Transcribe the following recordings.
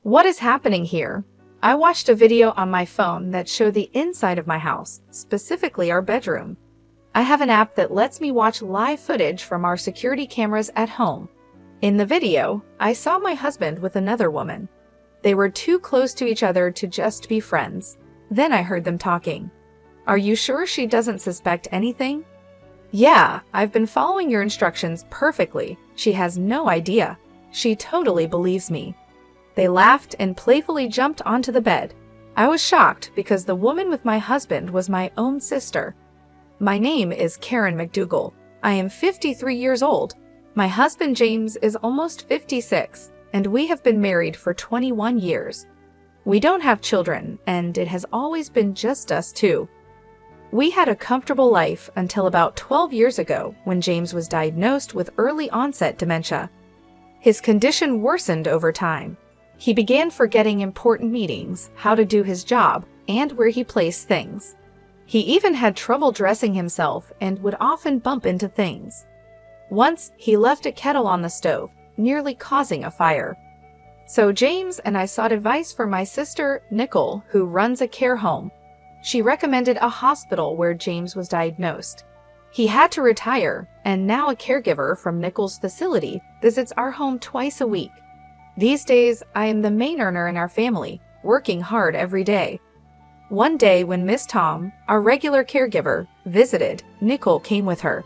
What is happening here? I watched a video on my phone that showed the inside of my house, specifically our bedroom. I have an app that lets me watch live footage from our security cameras at home. In the video, I saw my husband with another woman. They were too close to each other to just be friends. Then I heard them talking. Are you sure she doesn't suspect anything? Yeah, I've been following your instructions perfectly. She has no idea. She totally believes me. They laughed and playfully jumped onto the bed. I was shocked because the woman with my husband was my own sister. My name is Karen McDougal. I am 53 years old. My husband James is almost 56, and we have been married for 21 years. We don't have children, and it has always been just us two. We had a comfortable life until about 12 years ago when James was diagnosed with early onset dementia. His condition worsened over time. He began forgetting important meetings, how to do his job, and where he placed things. He even had trouble dressing himself and would often bump into things. Once, he left a kettle on the stove, nearly causing a fire. So James and I sought advice from my sister, Nicole, who runs a care home. She recommended a hospital where James was diagnosed. He had to retire, and now a caregiver from Nicole's facility visits our home twice a week. These days, I am the main earner in our family, working hard every day. One day when Miss Tom, our regular caregiver, visited, Nicole came with her.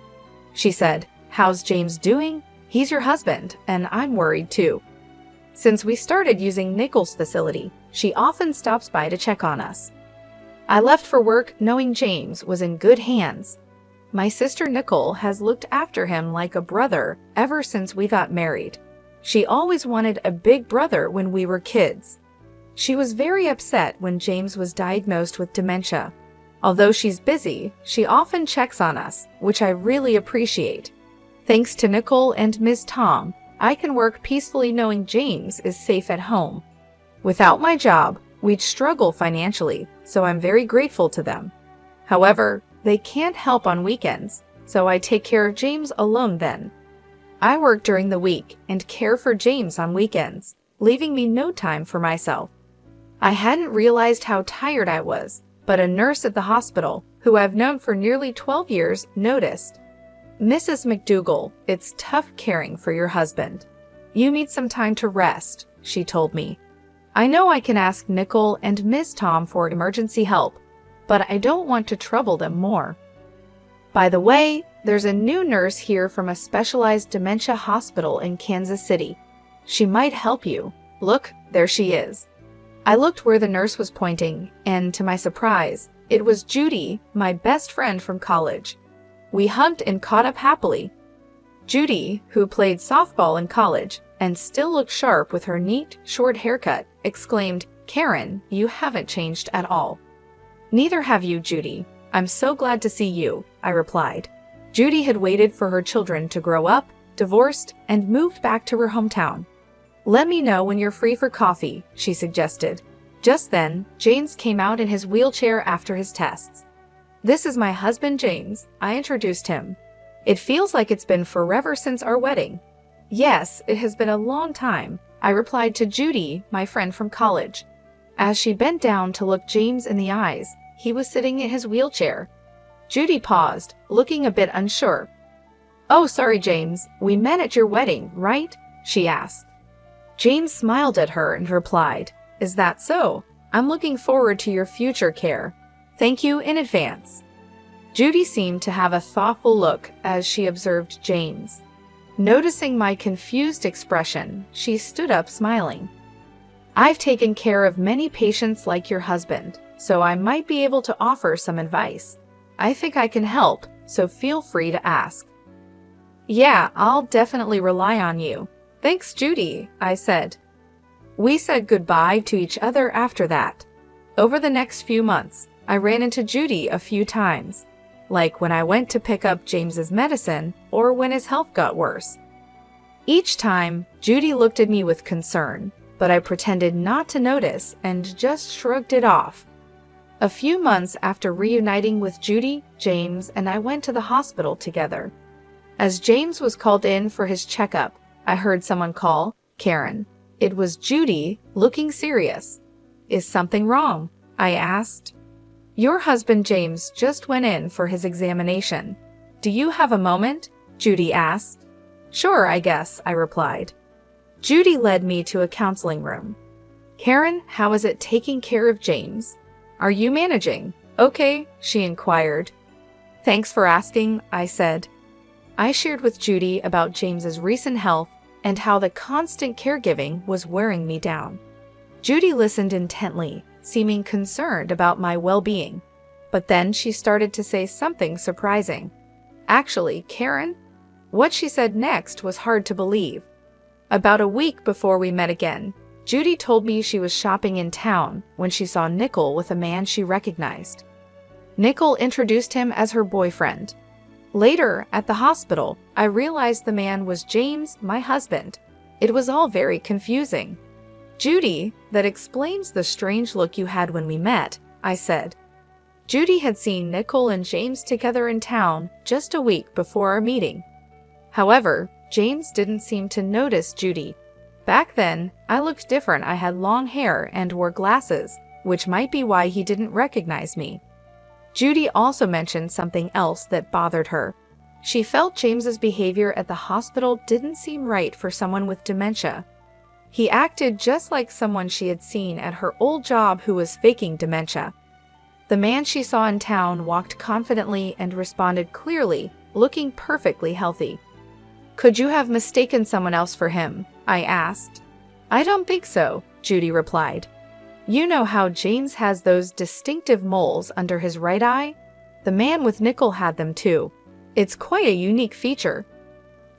She said, "How's James doing? He's your husband, and I'm worried too." Since we started using Nicole's facility, she often stops by to check on us. I left for work knowing James was in good hands. My sister Nicole has looked after him like a brother ever since we got married. She always wanted a big brother when we were kids. She was very upset when James was diagnosed with dementia. Although she's busy, she often checks on us, which I really appreciate. Thanks to Nicole and Ms. Tom, I can work peacefully knowing James is safe at home. Without my job, we'd struggle financially, so I'm very grateful to them. However, they can't help on weekends, so I take care of James alone then. I work during the week and care for James on weekends, leaving me no time for myself. I hadn't realized how tired I was, but a nurse at the hospital, who I've known for nearly 12 years, noticed. "Mrs. McDougal, it's tough caring for your husband. You need some time to rest," she told me. I know I can ask Nicole and Miss Tom for emergency help, but I don't want to trouble them more. By the way, there's a new nurse here from a specialized dementia hospital in Kansas City. She might help you. Look, there she is. I looked where the nurse was pointing, and to my surprise, it was Judy, my best friend from college. We hugged and caught up happily. Judy, who played softball in college and still looked sharp with her neat, short haircut, exclaimed, "Karen, you haven't changed at all." "Neither have you, Judy. I'm so glad to see you," I replied. Judy had waited for her children to grow up, divorced, and moved back to her hometown. "Let me know when you're free for coffee," she suggested. Just then, James came out in his wheelchair after his tests. "This is my husband James," I introduced him. "It feels like it's been forever since our wedding." "Yes, it has been a long time," I replied to Judy, my friend from college. As she bent down to look James in the eyes, he was sitting in his wheelchair. Judy paused, looking a bit unsure. "Oh, sorry, James. We met at your wedding, right?" she asked. James smiled at her and replied, "Is that so? I'm looking forward to your future care. Thank you in advance." Judy seemed to have a thoughtful look as she observed James. Noticing my confused expression, she stood up smiling. "I've taken care of many patients like your husband, so I might be able to offer some advice. I think I can help, so feel free to ask." "Yeah, I'll definitely rely on you. Thanks, Judy," I said. We said goodbye to each other after that. Over the next few months, I ran into Judy a few times, like when I went to pick up James's medicine or when his health got worse. Each time, Judy looked at me with concern, but I pretended not to notice and just shrugged it off. A few months after reuniting with Judy, James and I went to the hospital together. As James was called in for his checkup, I heard someone call, "Karen." It was Judy, looking serious. "Is something wrong?" I asked. "Your husband James just went in for his examination. Do you have a moment?" Judy asked. "Sure, I guess," I replied. Judy led me to a counseling room. "Karen, how is it taking care of James? Are you managing okay?" she inquired. "Thanks for asking," I said. I shared with Judy about James's recent health and how the constant caregiving was wearing me down. Judy listened intently, seeming concerned about my well-being. But then she started to say something surprising. "Actually, Karen?" What she said next was hard to believe. About a week before we met again, Judy told me she was shopping in town when she saw Nickel with a man she recognized. Nickel introduced him as her boyfriend. Later, at the hospital, I realized the man was James, my husband. It was all very confusing. "Judy, that explains the strange look you had when we met," I said. Judy had seen Nickel and James together in town just a week before our meeting. However, James didn't seem to notice Judy. Back then, I looked different. I had long hair and wore glasses, which might be why he didn't recognize me. Judy also mentioned something else that bothered her. She felt James's behavior at the hospital didn't seem right for someone with dementia. He acted just like someone she had seen at her old job who was faking dementia. The man she saw in town walked confidently and responded clearly, looking perfectly healthy. "Could you have mistaken someone else for him?" I asked. "I don't think so," Judy replied. "You know how James has those distinctive moles under his right eye? The man with Nickel had them too. It's quite a unique feature."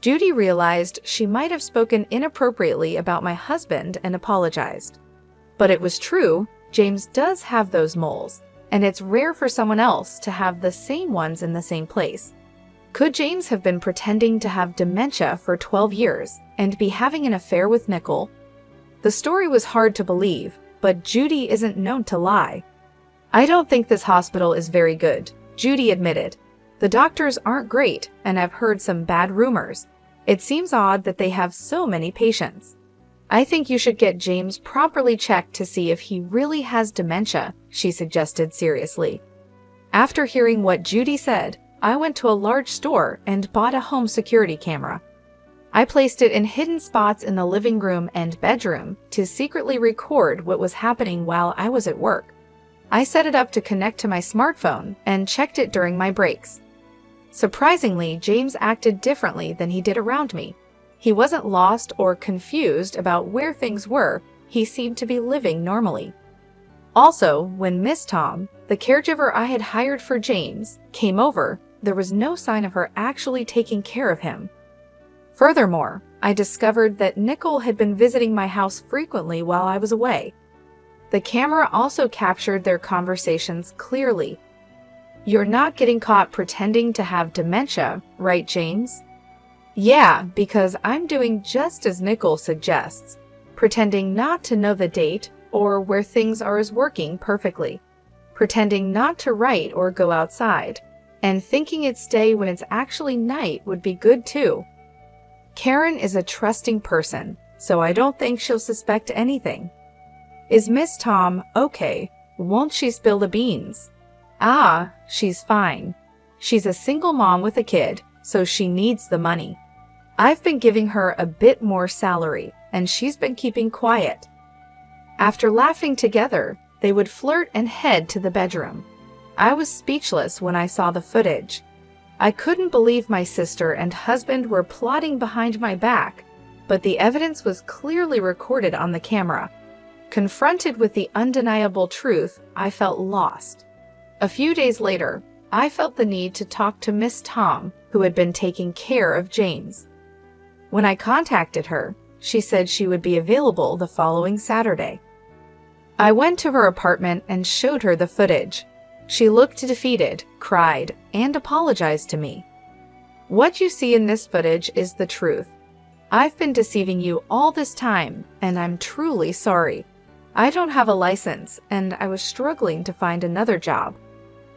Judy realized she might have spoken inappropriately about my husband and apologized. But it was true, James does have those moles, and it's rare for someone else to have the same ones in the same place. Could James have been pretending to have dementia for 12 years and be having an affair with Nickel? The story was hard to believe, but Judy isn't known to lie. "I don't think this hospital is very good," Judy admitted. "The doctors aren't great, and I've heard some bad rumors. It seems odd that they have so many patients. I think you should get James properly checked to see if he really has dementia," she suggested seriously. After hearing what Judy said, I went to a large store and bought a home security camera. I placed it in hidden spots in the living room and bedroom to secretly record what was happening while I was at work. I set it up to connect to my smartphone and checked it during my breaks. Surprisingly, James acted differently than he did around me. He wasn't lost or confused about where things were. He seemed to be living normally. Also, when Miss Tom, the caregiver I had hired for James, came over, there was no sign of her actually taking care of him. Furthermore, I discovered that Nickel had been visiting my house frequently while I was away. The camera also captured their conversations clearly. "You're not getting caught pretending to have dementia, right, James?" "Yeah, because I'm doing just as Nickel suggests, pretending not to know the date or where things are as working perfectly, pretending not to write or go outside, and thinking it's day when it's actually night would be good too. Karen is a trusting person, so I don't think she'll suspect anything." "Is Miss Tom okay? Won't she spill the beans?" "Ah, she's fine. She's a single mom with a kid, so she needs the money. I've been giving her a bit more salary, and she's been keeping quiet." After laughing together, they would flirt and head to the bedroom. I was speechless when I saw the footage. I couldn't believe my sister and husband were plotting behind my back, but the evidence was clearly recorded on the camera. Confronted with the undeniable truth, I felt lost. A few days later, I felt the need to talk to Miss Tom, who had been taking care of James. When I contacted her, she said she would be available the following Saturday. I went to her apartment and showed her the footage. She looked defeated, cried, and apologized to me. "What you see in this footage is the truth. I've been deceiving you all this time, and I'm truly sorry. I don't have a license, and I was struggling to find another job.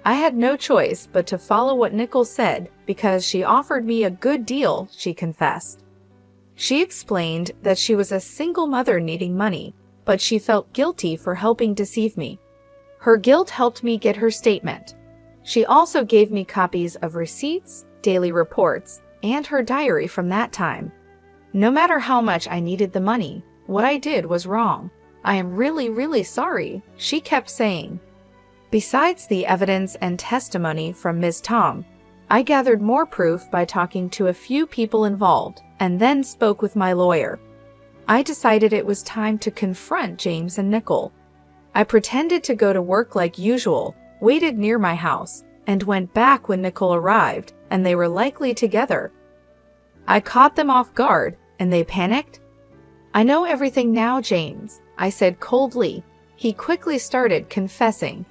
I had no choice but to follow what Nicole said because she offered me a good deal," she confessed. She explained that she was a single mother needing money, but she felt guilty for helping deceive me. Her guilt helped me get her statement. She also gave me copies of receipts, daily reports, and her diary from that time. No matter how much I needed the money, what I did was wrong. I am really, really sorry, she kept saying. Besides the evidence and testimony from Ms. Tom, I gathered more proof by talking to a few people involved and then spoke with my lawyer. I decided it was time to confront James and Nicole. I pretended to go to work like usual, waited near my house, and went back when Nicole arrived, and they were likely together. I caught them off guard, and they panicked. I know everything now, James, I said coldly. He quickly started confessing.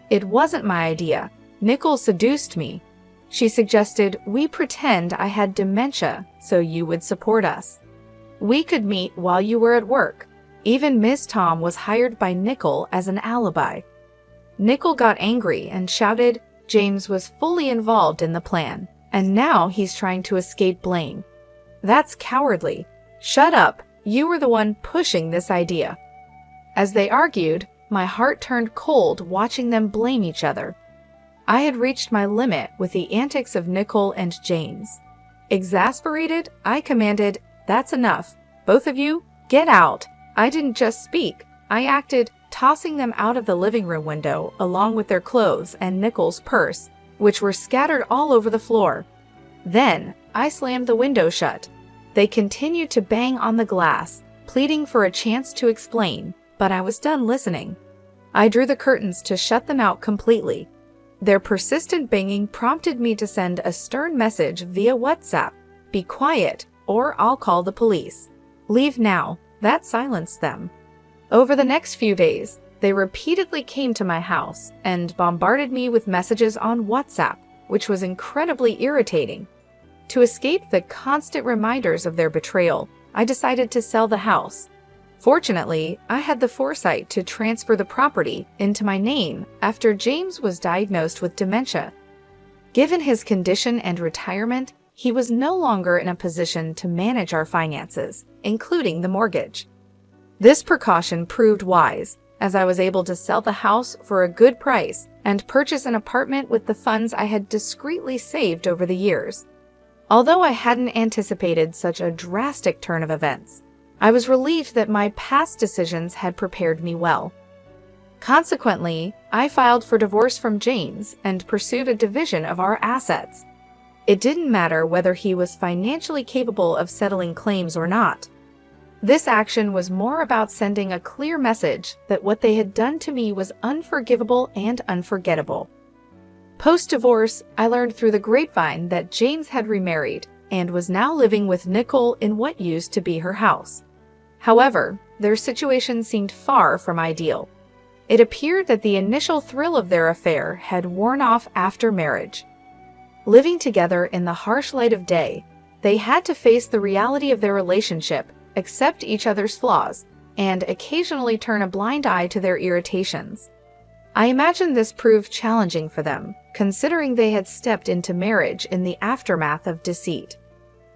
It wasn't my idea. Nicole seduced me. She suggested we pretend I had dementia so you would support us. We could meet while you were at work. Even Ms. Tom was hired by Nicole as an alibi. Nicole got angry and shouted James was fully involved in the plan, and now he's trying to escape blame. That's cowardly. Shut up, you were the one pushing this idea. As they argued, my heart turned cold watching them blame each other. I had reached my limit with the antics of Nicole and James. Exasperated, I commanded, "That's enough. Both of you, get out." I didn't just speak, I acted, tossing them out of the living room window along with their clothes and Nicole's purse, which were scattered all over the floor. Then, I slammed the window shut. They continued to bang on the glass, pleading for a chance to explain, but I was done listening. I drew the curtains to shut them out completely. Their persistent banging prompted me to send a stern message via WhatsApp. Be quiet, or I'll call the police. Leave now. That silenced them. Over the next few days, they repeatedly came to my house and bombarded me with messages on WhatsApp, which was incredibly irritating. To escape the constant reminders of their betrayal, I decided to sell the house. Fortunately, I had the foresight to transfer the property into my name after James was diagnosed with dementia. Given his condition and retirement, he was no longer in a position to manage our finances, including the mortgage. This precaution proved wise, as I was able to sell the house for a good price and purchase an apartment with the funds I had discreetly saved over the years. Although I hadn't anticipated such a drastic turn of events, I was relieved that my past decisions had prepared me well. Consequently, I filed for divorce from James and pursued a division of our assets. It didn't matter whether he was financially capable of settling claims or not. This action was more about sending a clear message that what they had done to me was unforgivable and unforgettable. Post-divorce, I learned through the grapevine that James had remarried and was now living with Nicole in what used to be her house. However, their situation seemed far from ideal. It appeared that the initial thrill of their affair had worn off after marriage. Living together in the harsh light of day, they had to face the reality of their relationship, accept each other's flaws, and occasionally turn a blind eye to their irritations. I imagine this proved challenging for them, considering they had stepped into marriage in the aftermath of deceit.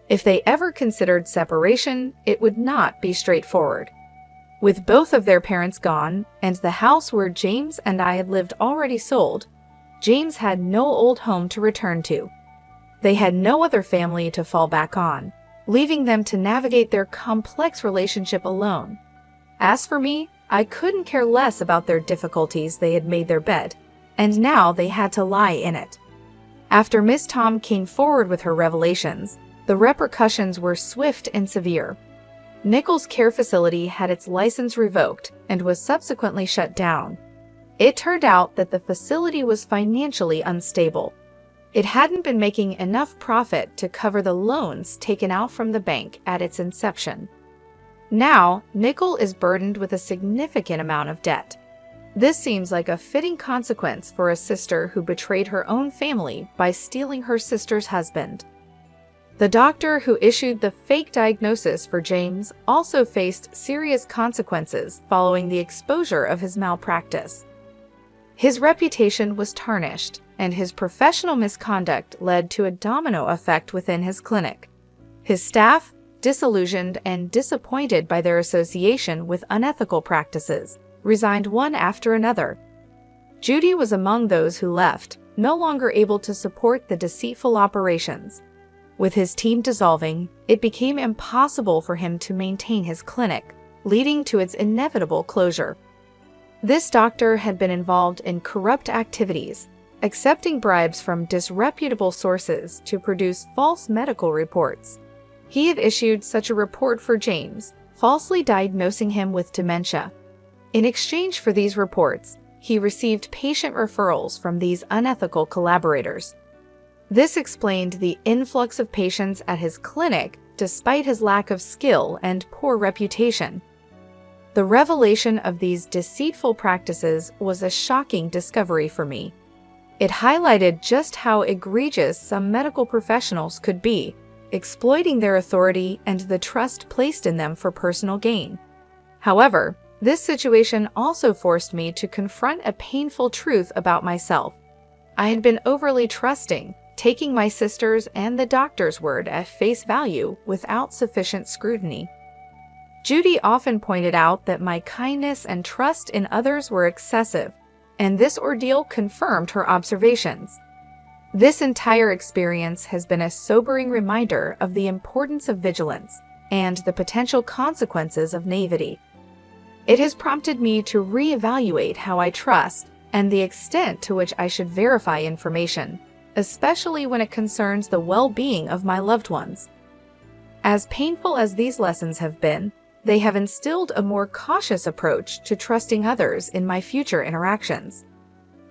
If they ever considered separation, it would not be straightforward. With both of their parents gone, and the house where James and I had lived already sold, James had no old home to return to. They had no other family to fall back on, leaving them to navigate their complex relationship alone. As for me, I couldn't care less about their difficulties. They had made their bed, and now they had to lie in it. After Miss Tom came forward with her revelations, the repercussions were swift and severe. Nicole's care facility had its license revoked and was subsequently shut down. It turned out that the facility was financially unstable. It hadn't been making enough profit to cover the loans taken out from the bank at its inception. Now, Nicole is burdened with a significant amount of debt. This seems like a fitting consequence for a sister who betrayed her own family by stealing her sister's husband. The doctor who issued the fake diagnosis for James also faced serious consequences following the exposure of his malpractice. His reputation was tarnished, and his professional misconduct led to a domino effect within his clinic. His staff, disillusioned and disappointed by their association with unethical practices, resigned one after another. Judy was among those who left, no longer able to support the deceitful operations. With his team dissolving, it became impossible for him to maintain his clinic, leading to its inevitable closure. This doctor had been involved in corrupt activities, accepting bribes from disreputable sources to produce false medical reports. He had issued such a report for James, falsely diagnosing him with dementia. In exchange for these reports, he received patient referrals from these unethical collaborators. This explained the influx of patients at his clinic despite his lack of skill and poor reputation. The revelation of these deceitful practices was a shocking discovery for me. It highlighted just how egregious some medical professionals could be, exploiting their authority and the trust placed in them for personal gain. However, this situation also forced me to confront a painful truth about myself. I had been overly trusting, taking my sister's and the doctor's word at face value without sufficient scrutiny. Judy often pointed out that my kindness and trust in others were excessive, and this ordeal confirmed her observations. This entire experience has been a sobering reminder of the importance of vigilance and the potential consequences of naivety. It has prompted me to reevaluate how I trust and the extent to which I should verify information, especially when it concerns the well-being of my loved ones. As painful as these lessons have been, they have instilled a more cautious approach to trusting others in my future interactions.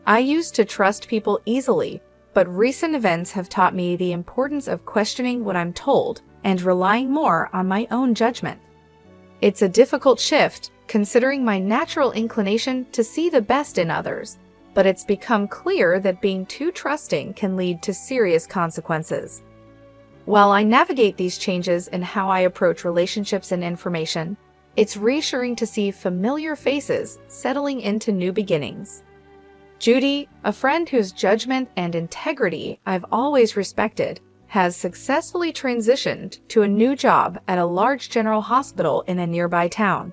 I used to trust people easily, but recent events have taught me the importance of questioning what I'm told and relying more on my own judgment. It's a difficult shift, considering my natural inclination to see the best in others, but it's become clear that being too trusting can lead to serious consequences. While I navigate these changes in how I approach relationships and information, it's reassuring to see familiar faces settling into new beginnings. Judy, a friend whose judgment and integrity I've always respected, has successfully transitioned to a new job at a large general hospital in a nearby town.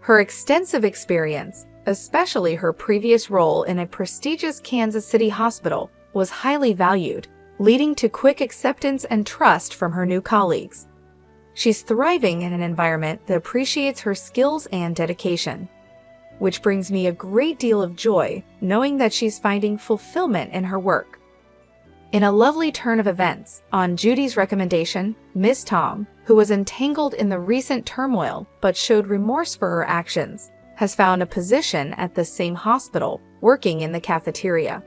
Her extensive experience, especially her previous role in a prestigious Kansas City hospital, was highly valued, leading to quick acceptance and trust from her new colleagues. She's thriving in an environment that appreciates her skills and dedication, which brings me a great deal of joy knowing that she's finding fulfillment in her work. In a lovely turn of events, on Judy's recommendation, Miss Tom, who was entangled in the recent turmoil but showed remorse for her actions, has found a position at the same hospital, working in the cafeteria.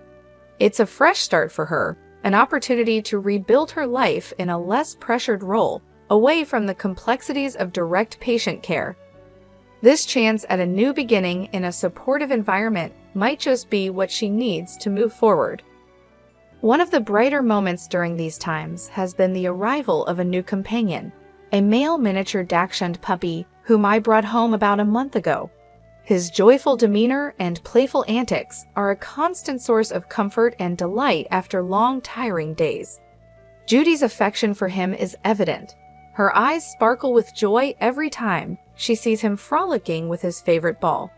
It's a fresh start for her, an opportunity to rebuild her life in a less pressured role, away from the complexities of direct patient care. This chance at a new beginning in a supportive environment might just be what she needs to move forward. One of the brighter moments during these times has been the arrival of a new companion, a male miniature Dachshund puppy whom I brought home about a month ago. His joyful demeanor and playful antics are a constant source of comfort and delight after long, tiring days. Judy's affection for him is evident. Her eyes sparkle with joy every time she sees him frolicking with his favorite ball.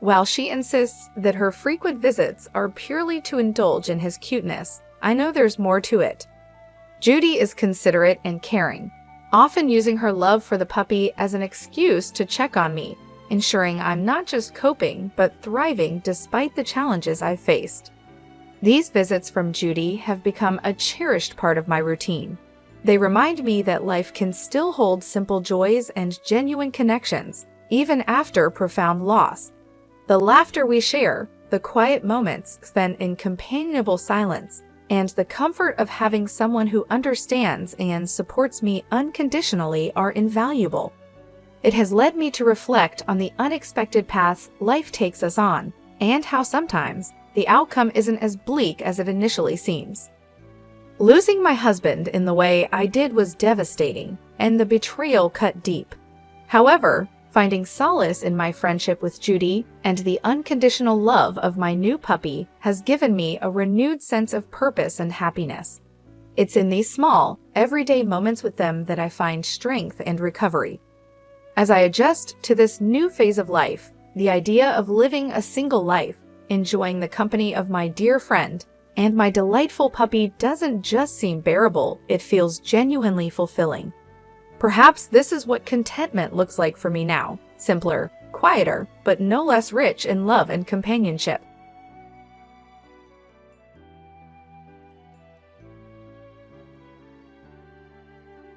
While she insists that her frequent visits are purely to indulge in his cuteness, I know there's more to it. Judy is considerate and caring, often using her love for the puppy as an excuse to check on me, ensuring I'm not just coping but thriving despite the challenges I've faced. These visits from Judy have become a cherished part of my routine. They remind me that life can still hold simple joys and genuine connections, even after profound loss. The laughter we share, the quiet moments spent in companionable silence, and the comfort of having someone who understands and supports me unconditionally are invaluable. It has led me to reflect on the unexpected paths life takes us on, and how sometimes the outcome isn't as bleak as it initially seems. Losing my husband in the way I did was devastating, and the betrayal cut deep. However, finding solace in my friendship with Judy and the unconditional love of my new puppy has given me a renewed sense of purpose and happiness. It's in these small, everyday moments with them that I find strength and recovery. As I adjust to this new phase of life, the idea of living a single life, enjoying the company of my dear friend, and my delightful puppy doesn't just seem bearable, it feels genuinely fulfilling. Perhaps this is what contentment looks like for me now: simpler, quieter, but no less rich in love and companionship.